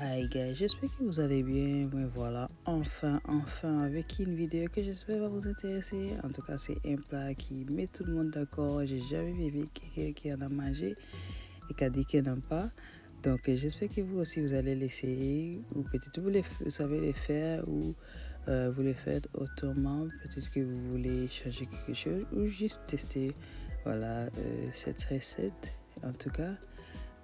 Hi guys, j'espère que vous allez bien. Mais voilà, enfin, avec une vidéo que j'espère va vous intéresser. En tout cas, c'est un plat qui met tout le monde d'accord. J'ai jamais vu quelqu'un qui en a mangé et qui a dit qu'il n'aime pas. Donc, j'espère que vous aussi, vous allez l'essayer. Ou peut-être vous savez les faire ou vous les faites autrement. Peut-être que vous voulez changer quelque chose ou juste tester voilà, cette recette. En tout cas,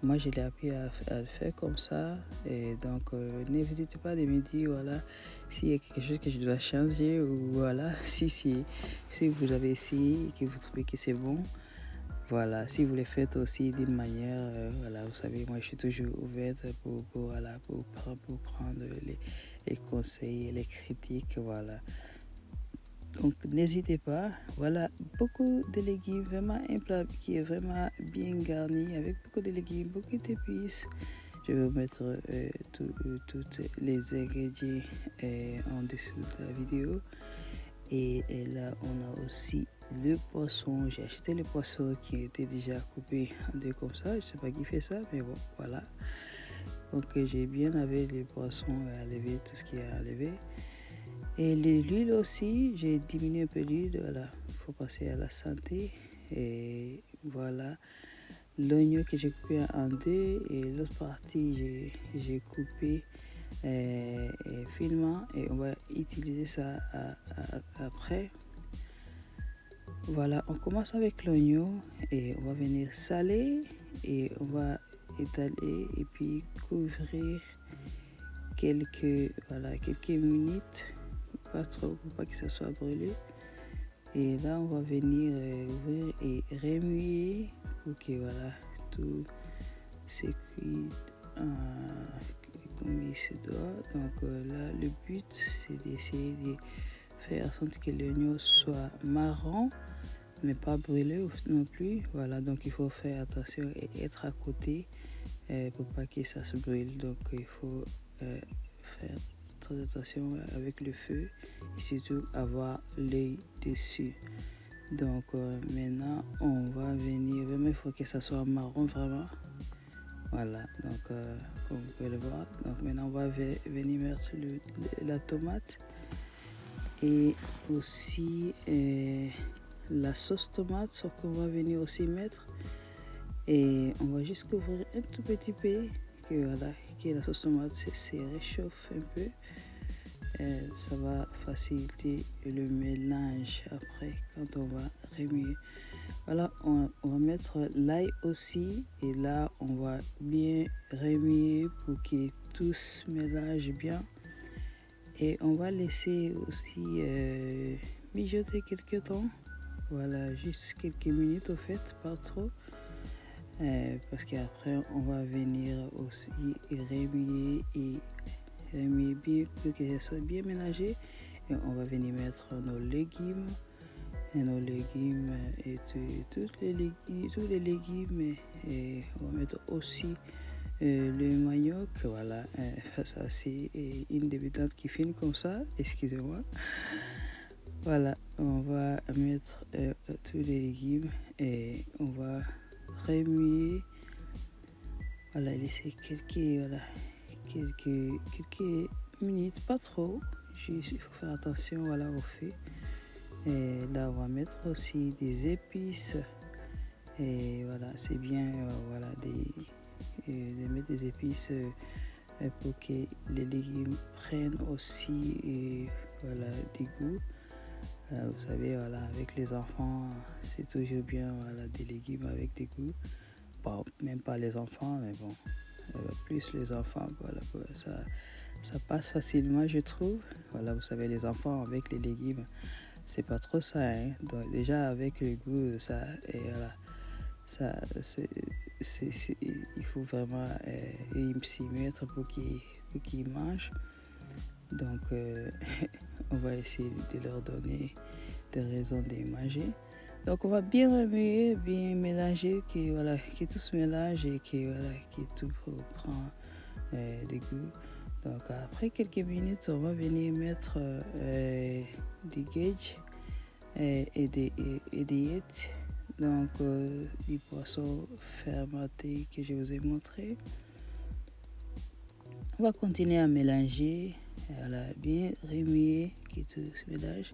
moi, je l'ai appris à le faire comme ça. Et donc, n'hésitez pas de me dire, voilà, s'il y a quelque chose que je dois changer ou voilà, si vous avez essayé et que vous trouvez que c'est bon. Voilà, si vous le faites aussi d'une manière, voilà, vous savez, moi, je suis toujours ouverte voilà, pour prendre les conseils et les critiques, voilà. Donc n'hésitez pas. Voilà, beaucoup de légumes, vraiment un plat qui est vraiment bien garni avec beaucoup de légumes, beaucoup d'épices. Je vais vous mettre tous les ingrédients en dessous de la vidéo. Et là, on a aussi le poisson. J'ai acheté le poisson qui était déjà coupé en deux comme ça. Je ne sais pas qui fait ça, mais bon, voilà. Donc j'ai bien lavé les poissons et enlevé tout ce qui est à enlever. Et l'huile aussi, j'ai diminué un peu l'huile, voilà, il faut passer à la santé. Et voilà, l'oignon que j'ai coupé en deux et l'autre partie, j'ai coupé finement et on va utiliser ça après. Voilà, on commence avec l'oignon et on va venir saler et on va étaler et puis couvrir quelques minutes, pas trop pour pas que ça soit brûlé. Et là, on va venir ouvrir et remuer pour que voilà, tout se cuit comme il se doit. Donc là, le but, c'est d'essayer de faire en sorte que l'oignon soit marron, mais pas brûlé non plus. Voilà, donc il faut faire attention et être à côté pour pas que ça se brûle. Donc il faut faire très attention avec le feu et surtout avoir l'œil dessus. Donc maintenant on va venir, vraiment il faut que ça soit marron vraiment. Voilà, donc comme vous pouvez le voir, donc maintenant on va venir mettre la tomate et aussi la sauce tomate, sauf qu'on va venir aussi mettre et on va juste couvrir un tout petit peu que voilà, que la sauce tomate se réchauffe un peu. Ça va faciliter le mélange après quand on va remuer. Voilà, on va mettre l'ail aussi et là on va bien remuer pour que tout se mélange bien. Et on va laisser aussi mijoter quelques temps. Voilà, juste quelques minutes au fait, pas trop. Parce qu'après on va venir aussi remuer bien pour que ça soit bien mélangé. Et on va venir mettre nos légumes et tous les légumes et on va mettre aussi le manioc. Voilà, ça c'est une débutante qui filme comme ça, excusez-moi. Voilà, on va mettre tous les légumes et on va remuer. Voilà, laisser quelques minutes, pas trop. Juste, il faut faire attention voilà, au feu. Et là, on va mettre aussi des épices. Et voilà, c'est bien voilà, de mettre des épices pour que les légumes prennent aussi voilà, des goûts. Vous savez, voilà, avec les enfants, c'est toujours bien voilà, des légumes avec des goûts. Bon, même pas les enfants, mais bon, plus les enfants, voilà, ça passe facilement, je trouve. Voilà, vous savez, les enfants avec les légumes, c'est pas trop ça, hein. Donc, déjà, avec le goût, ça, et voilà, ça, il faut vraiment s'y mettre pour qu'ils mangent. Donc, on va essayer de leur donner des raisons de manger. Donc, on va bien remuer, bien mélanger, que tout se mélange et que tout prend des goûts. Donc, après quelques minutes, on va venir mettre des gages et des yettes. Donc, du poisson fermenté que je vous ai montré. On va continuer à mélanger, bien remuer, que tout se mélange.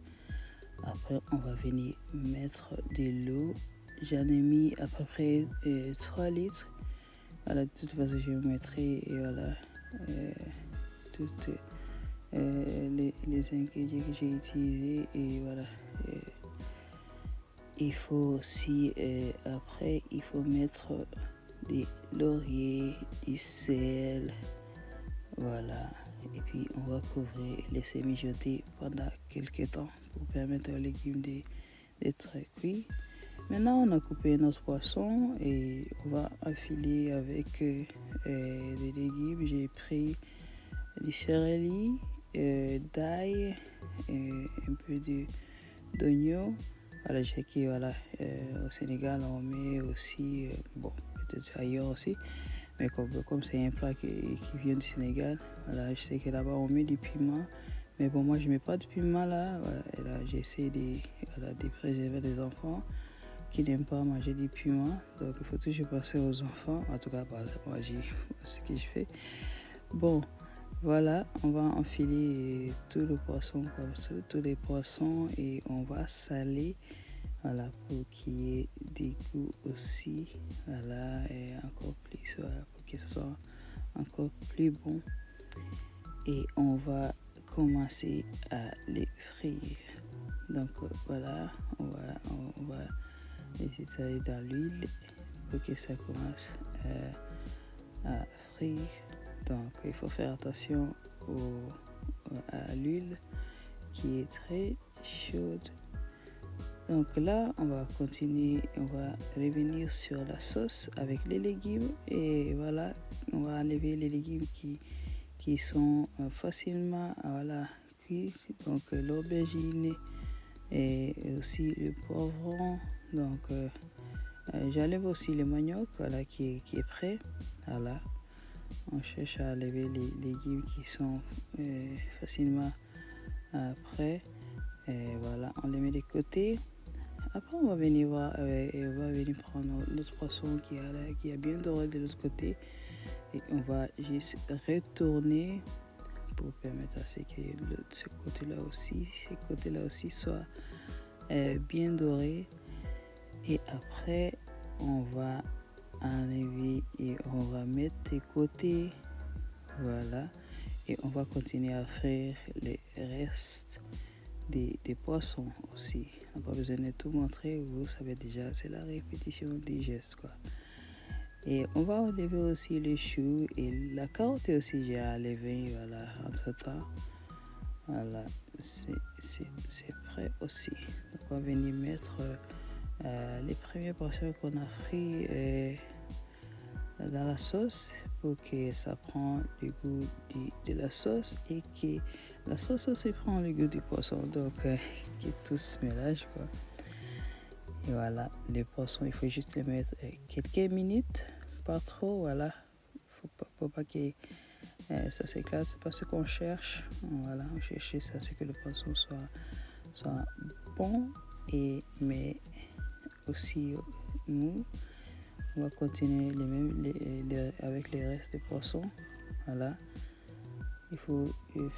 Après, on va venir mettre de l'eau. J'en ai mis à peu près 3 litres. Voilà, de toute façon, je vous mettrai toutes les ingrédients que j'ai utilisés. Et voilà. Il faut aussi, après, il faut mettre des lauriers, du sel. Voilà. Et puis, on va couvrir, laisser mijoter pendant quelques temps pour permettre aux légumes d'être cuits. Maintenant, on a coupé notre poisson et on va enfiler avec des légumes. J'ai pris du céleri, d'ail, un peu d'oignon. Voilà, je sais qu'au Sénégal, on met aussi, peut-être ailleurs aussi, mais comme c'est un plat qui vient du Sénégal, voilà, je sais que là-bas, on met du piment. Mais bon, moi, je ne mets pas de piment là. Voilà, et là, j'essaie de préserver les enfants qui n'aiment pas manger du piment. Donc, il faut toujours penser aux enfants. En tout cas, moi, ce que je fais. Bon, voilà, on va enfiler tout le poisson comme ça, tous les poissons, et on va saler, voilà, pour qu'il y ait des goûts aussi, voilà, et encore plus, voilà, pour que ce soit encore plus bon. Et on va commencer à les frire. Donc voilà, on va les étaler dans l'huile pour que ça commence à frire. Donc il faut faire attention à l'huile qui est très chaude. Donc là, on va continuer, on va revenir sur la sauce avec les légumes. Et voilà, on va enlever les légumes qui sont facilement cuits. Donc l'aubergine et aussi le poivron. Donc j'enlève aussi le manioc, voilà, qui est prêt. Voilà, on cherche à enlever les légumes qui sont facilement prêts. Et voilà, on les met de côté. Après, on va venir voir, on va venir prendre notre poisson qui a bien doré de l'autre côté. Et on va juste retourner pour permettre à ce que ce côté-là aussi soit bien doré. Et après, on va enlever et on va mettre de côté. Voilà. Et on va continuer à faire les restes des poissons aussi. On n'a pas besoin de tout montrer, vous savez déjà, c'est la répétition des gestes, quoi. Et on va enlever aussi les choux et la carotte aussi, j'ai enlevé, voilà, entre temps. Voilà, c'est prêt aussi. Donc on va venir mettre les premières portions qu'on a frites dans la sauce pour que ça prenne le goût de la sauce et que la sauce aussi prend le goût du poisson. Donc que tout se mélange, quoi. Et voilà, les poissons, il faut juste les mettre quelques minutes, pas trop, voilà. Faut pas que ça s'éclate, c'est pas ce qu'on cherche. Voilà, on cherche ça, c'est que le poisson soit bon mais aussi mou. On va continuer avec les restes des poissons. Voilà, il faut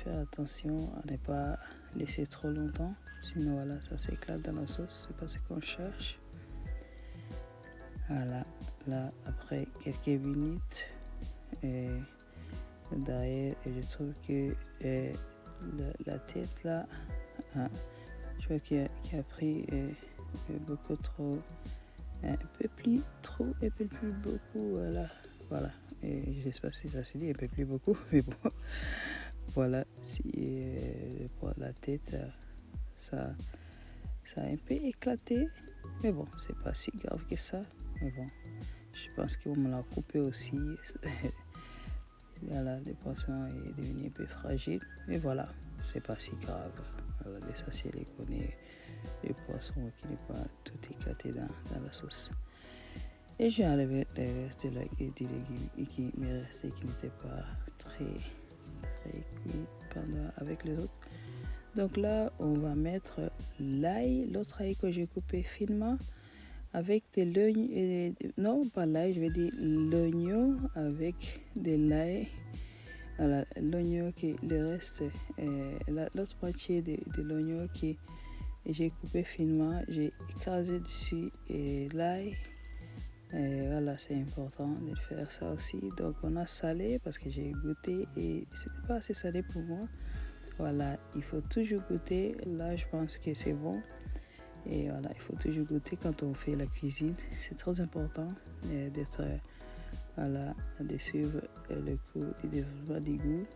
faire attention à ne pas laisser trop longtemps, sinon voilà, ça s'éclate dans la sauce, c'est pas ce qu'on cherche. Voilà, là après quelques minutes derrière, je trouve que la tête là, je vois qu'il a pris beaucoup trop, un peu plus beaucoup, voilà. Et je sais pas si ça se dit un peu plus beaucoup, mais bon, voilà, si la tête, ça a un peu éclaté, mais bon, c'est pas si grave que ça, mais bon, je pense qu'on me l'a coupé aussi. Voilà, le poisson est devenu un peu fragile, mais voilà, c'est pas si grave. Voilà, l'essentiel est qu'on ait le poisson qui n'est pas tout éclaté dans la sauce. Et j'ai enlevé le reste du légume et qui m'est resté, qui n'était pas très cuit avec les autres. Donc là, on va mettre l'ail, l'autre ail que j'ai coupé finement, avec de l'oignon, non pas l'ail, je vais dire l'oignon avec de l'ail, voilà, l'oignon qui le reste, l'autre moitié de l'oignon qui j'ai coupé finement, j'ai écrasé dessus et l'ail. Et voilà, c'est important de faire ça aussi. Donc on a salé parce que j'ai goûté et c'était pas assez salé pour moi. Voilà, il faut toujours goûter. Là, je pense que c'est bon. Et voilà, il faut toujours goûter quand on fait la cuisine. C'est très important d'être, voilà, de suivre le coup du développement du goût.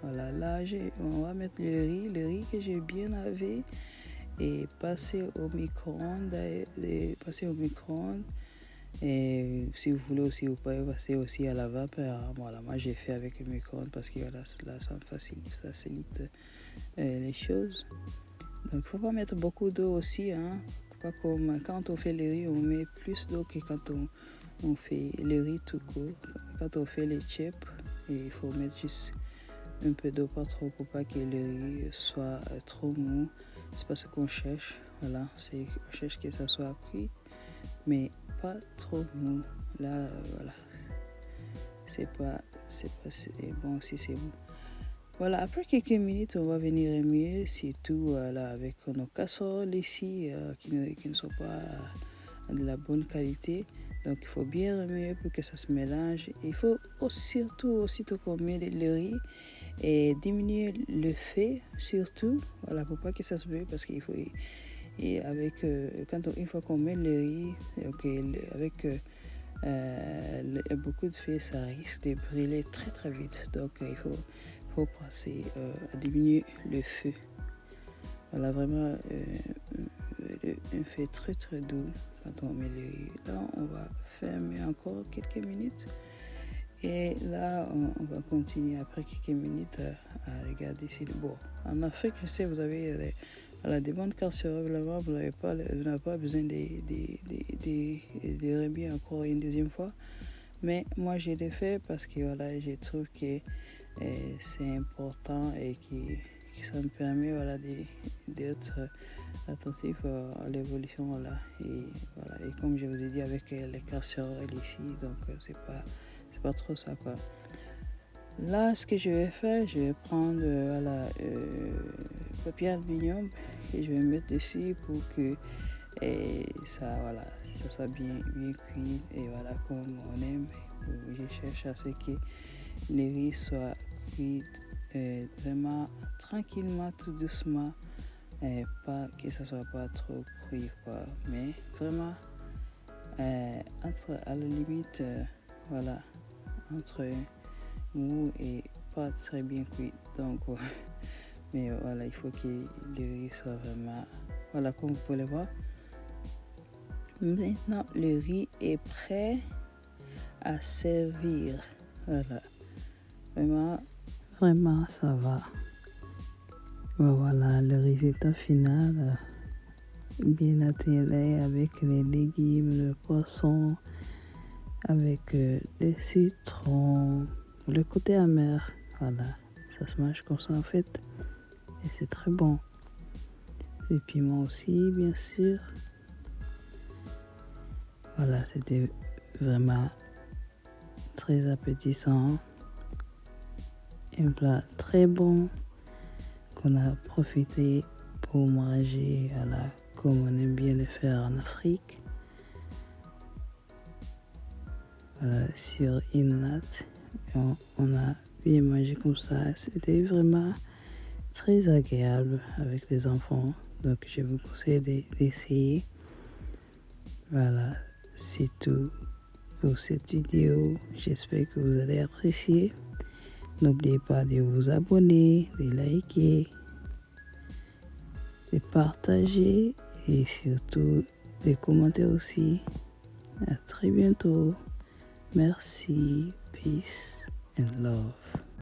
Voilà, là, on va mettre le riz que j'ai bien lavé et passer au micro-ondes. Et si vous voulez aussi, vous pouvez passer aussi à la vapeur. Voilà, moi j'ai fait avec le micro-ondes parce que voilà, là, ça facilite les choses. Donc, il ne faut pas mettre beaucoup d'eau aussi. Hein. Pas comme quand on fait le riz, on met plus d'eau que quand on fait le riz tout court. Quand on fait les chips, il faut mettre juste un peu d'eau, pas trop, pour pas que le riz soit trop mou. C'est pas ce qu'on cherche. Voilà, on cherche que ça soit cuit, mais pas trop mou. Là, voilà, c'est bon si c'est bon. Voilà, après quelques minutes, on va venir remuer, surtout voilà, avec nos casseroles ici qui ne sont pas de la bonne qualité. Donc il faut bien remuer pour que ça se mélange. Il faut aussitôt qu'on met le riz, et diminuer le feu surtout, voilà, pour pas que ça se brûle parce qu'il faut. Et avec, une fois qu'on met le riz, avec beaucoup de feu, ça risque de brûler très très vite. Donc il faut passer à diminuer le feu. Voilà, vraiment un feu très très doux quand on met le riz. Là, on va fermer encore quelques minutes. Et là, on va continuer après quelques minutes à regarder si bon. En Afrique, je sais, vous avez des bonnes casseroles, vraiment, vous n'avez pas besoin de remuer encore une deuxième fois. Mais moi, je l'ai fait parce que voilà, je trouve que c'est important et que ça me permet voilà, d'être attentif à l'évolution. Voilà. Et comme je vous ai dit, avec les casseroles ici, donc c'est pas trop ça quoi. Là, ce que je vais faire, je vais prendre papier aluminium et je vais mettre dessus pour que ça soit bien cuit et voilà comme on aime. Je cherche à ce que les riz soient cuits vraiment tranquillement, tout doucement, pas que ça soit pas trop cuit quoi, mais vraiment à la limite voilà, entre mou et pas très bien cuit. Donc mais voilà, il faut que le riz soit vraiment, voilà, comme vous pouvez le voir. Maintenant le riz est prêt à servir. Voilà, vraiment ça va. Voilà le résultat final, bien attiré avec les légumes, le poisson, avec le citron, le côté amer. Voilà, ça se mange comme ça en fait et c'est très bon. Le piment aussi, bien sûr. Voilà, c'était vraiment très appétissant, un plat très bon qu'on a profité pour manger comme on aime bien le faire en Afrique. Voilà, sur une natte, on a bien mangé comme ça. C'était vraiment très agréable avec les enfants. Donc je vous conseille d'essayer. Voilà, c'est tout pour cette vidéo. J'espère que vous allez apprécier. N'oubliez pas de vous abonner, de liker, de partager et surtout de commenter aussi. À très bientôt. Merci, peace and love.